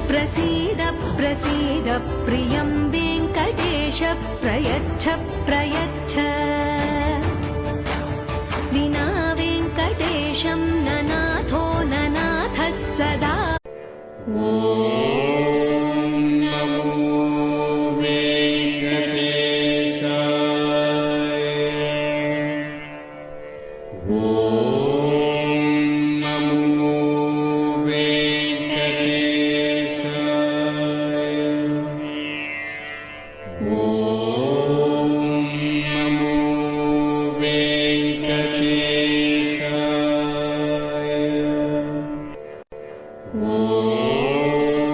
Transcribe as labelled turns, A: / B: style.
A: प्रसीद प्रसीद प्रियं वेङ्कटेश प्रयच्छ प्रयच्छ विना वेङ्कटेशं ननाथो ननाथः सदा।